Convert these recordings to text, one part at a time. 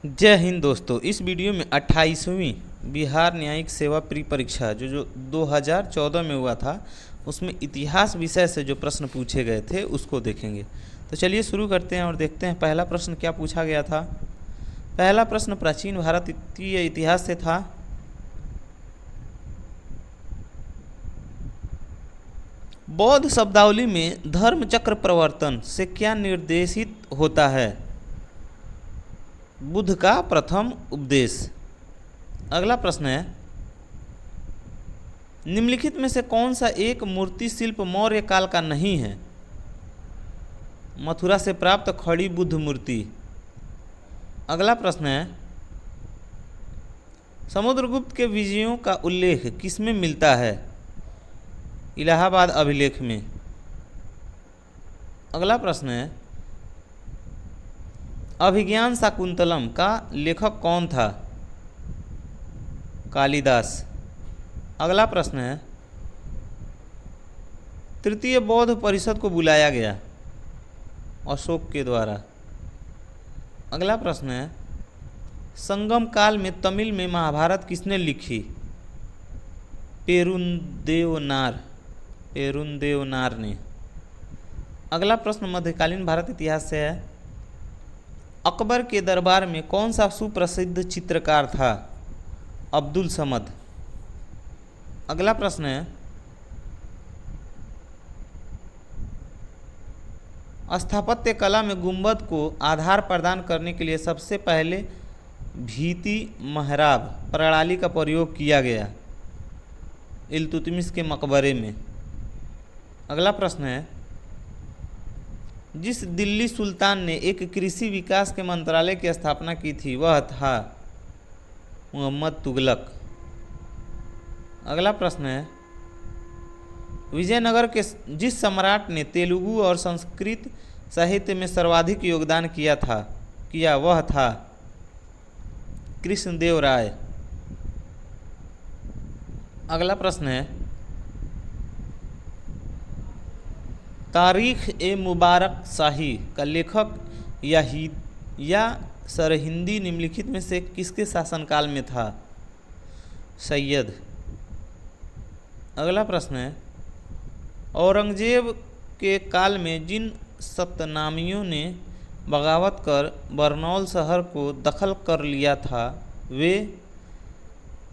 जय हिंद दोस्तों। इस वीडियो में 28वीं बिहार न्यायिक सेवा प्री परीक्षा जो 2014 में हुआ था उसमें इतिहास विषय से जो प्रश्न पूछे गए थे उसको देखेंगे। तो चलिए शुरू करते हैं और देखते हैं पहला प्रश्न क्या पूछा गया था। पहला प्रश्न प्राचीन भारतीय इतिहास से था। बौद्ध शब्दावली में धर्मचक्र प्रवर्तन से क्या निर्देशित होता है? बुद्ध का प्रथम उपदेश। अगला प्रश्न है, निम्नलिखित में से कौन सा एक मूर्ति शिल्प मौर्य काल का नहीं है? मथुरा से प्राप्त खड़ी बुद्ध मूर्ति। अगला प्रश्न है, समुद्रगुप्त के विजयों का उल्लेख किसमें मिलता है? इलाहाबाद अभिलेख में। अगला प्रश्न है, अभिज्ञान शाकुंतलम का लेखक कौन था? कालिदास। अगला प्रश्न है, तृतीय बौद्ध परिषद को बुलाया गया अशोक के द्वारा। अगला प्रश्न है, संगम काल में तमिल में महाभारत किसने लिखी? पेरुंदेवनार ने। अगला प्रश्न मध्यकालीन भारत इतिहास से है। अकबर के दरबार में कौन सा सुप्रसिद्ध चित्रकार था? अब्दुल समद। अगला प्रश्न है, स्थापत्य कला में गुंबद को आधार प्रदान करने के लिए सबसे पहले भीति महराब प्रणाली का प्रयोग किया गया इल्तुतमिश के मकबरे में। अगला प्रश्न है, जिस दिल्ली सुल्तान ने एक कृषि विकास के मंत्रालय की स्थापना की थी वह था मोहम्मद तुगलक। अगला प्रश्न है, विजयनगर के जिस सम्राट ने तेलुगु और संस्कृत साहित्य में सर्वाधिक योगदान किया वह था कृष्णदेव राय। अगला प्रश्न है, तारीख ए मुबारक शाही का लेखक या सरहिंदी निम्नलिखित में से किसके शासनकाल में था? सैयद। अगला प्रश्न है, औरंगजेब के काल में जिन सतनामियों ने बगावत कर बरनौल शहर को दखल कर लिया था वे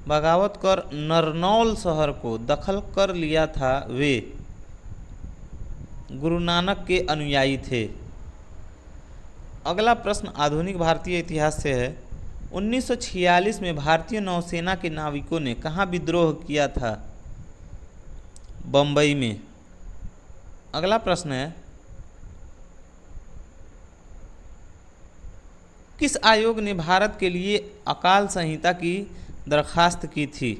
नरनौल शहर को दखल कर लिया था वे गुरु नानक के अनुयायी थे। अगला प्रश्न आधुनिक भारतीय इतिहास से है। 1946 में भारतीय नौसेना के नाविकों ने कहाँ विद्रोह किया था? बम्बई में। अगला प्रश्न है, किस आयोग ने भारत के लिए अकाल संहिता की दरखास्त की थी?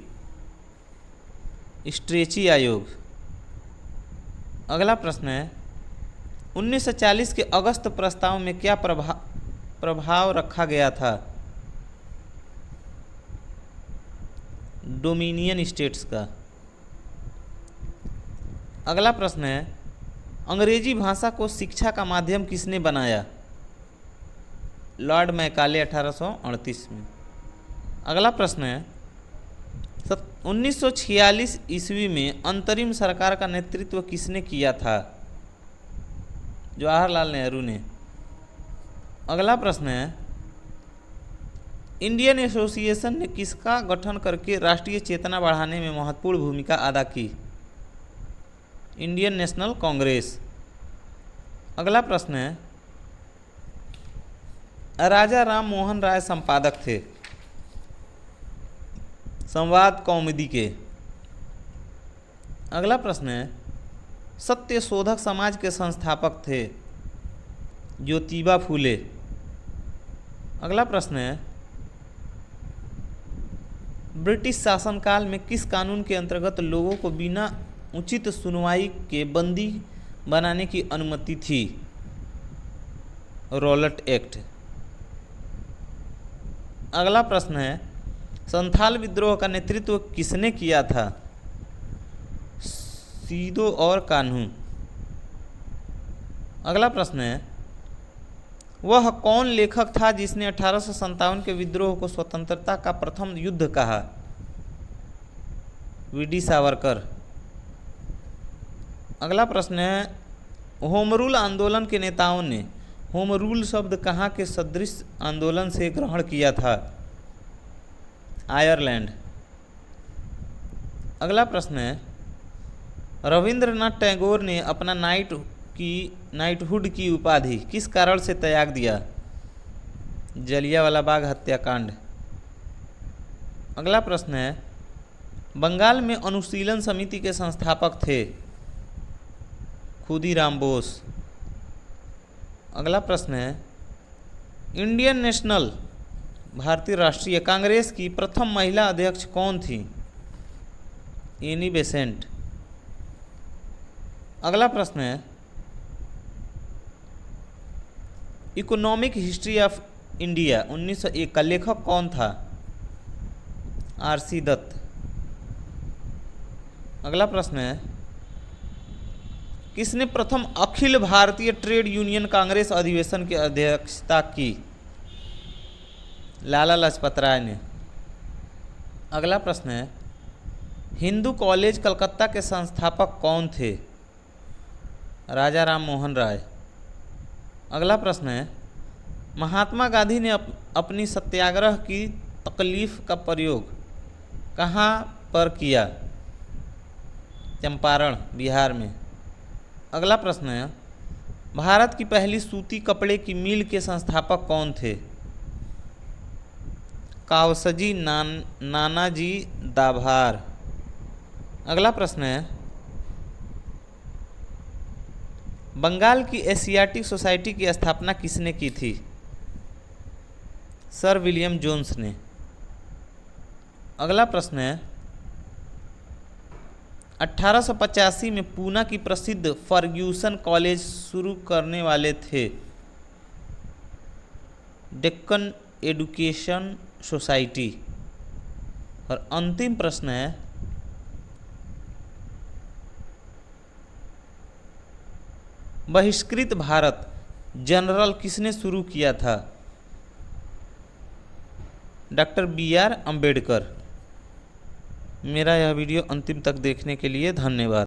स्ट्रेची आयोग। अगला प्रश्न है, 1940 के अगस्त प्रस्ताव में क्या प्रभाव रखा गया था? डोमिनियन स्टेट्स का। अगला प्रश्न है, अंग्रेजी भाषा को शिक्षा का माध्यम किसने बनाया? लॉर्ड मैकाले 1838 में। अगला प्रश्न है, 1946 ईस्वी में अंतरिम सरकार का नेतृत्व किसने किया था? जवाहरलाल नेहरू ने। अगला प्रश्न है, इंडियन एसोसिएशन ने किसका गठन करके राष्ट्रीय चेतना बढ़ाने में महत्वपूर्ण भूमिका अदा की? Indian national Congress. अगला प्रश्न है, राजा राम मोहन राय संपादक थे संवाद कौमुदी के। अगला प्रश्न है, सत्य शोधक समाज के संस्थापक थे ज्योतिबा फूले। अगला प्रश्न है, ब्रिटिश शासनकाल में किस कानून के अंतर्गत लोगों को बिना उचित सुनवाई के बंदी बनाने की अनुमति थी? Rowlatt act. अगला प्रश्न है, संथाल विद्रोह का नेतृत्व किसने किया था? सीदो और कान्हू। अगला प्रश्न है, वह कौन लेखक था जिसने 1857 के विद्रोह को स्वतंत्रता का प्रथम युद्ध कहा? वीडी सावरकर। अगला प्रश्न है, होम रूल आंदोलन के नेताओं ने होम रूल शब्द कहाँ के सदृश आंदोलन से ग्रहण किया था? आयरलैंड। अगला प्रश्न है, रविंद्रनाथ टैगोर ने अपना नाइटहुड की उपाधि किस कारण से त्याग दिया? जलियांवाला बाग हत्याकांड। अगला प्रश्न है, बंगाल में अनुशीलन समिति के संस्थापक थे? खुदीराम बोस। अगला प्रश्न है, इंडियन नेशनल भारतीय राष्ट्रीय कांग्रेस की प्रथम महिला अध्यक्ष कौन थी? Annie Besant. अगला प्रश्न है, इकोनॉमिक हिस्ट्री ऑफ इंडिया 1901 का लेखक कौन था? आर.सी. दत्त। अगला प्रश्न है, किसने प्रथम अखिल भारतीय ट्रेड यूनियन कांग्रेस अधिवेशन की अध्यक्षता की? लाला लाजपत राय ने। अगला प्रश्न है, हिंदू कॉलेज कलकत्ता के संस्थापक कौन थे? राजा राम मोहन राय। अगला प्रश्न है, महात्मा गांधी ने अपनी सत्याग्रह की तकलीफ का प्रयोग कहाँ पर किया? चंपारण, बिहार में। अगला प्रश्न है, भारत की पहली सूती कपड़े की मिल के संस्थापक कौन थे? कावसजी नानाजी दाभार। अगला प्रश्न है, बंगाल की एशियाटिक सोसाइटी की स्थापना किसने की थी? सर विलियम जोन्स ने। अगला प्रश्न है, 1885 में पूना की प्रसिद्ध फर्ग्यूसन कॉलेज शुरू करने वाले थे? Deccan education society. और अंतिम प्रश्न है, बहिष्कृत भारत जनरल किसने शुरू किया था? Doctor B R. अम्बेडकर। मेरा यह वीडियो अंतिम तक देखने के लिए धन्यवाद।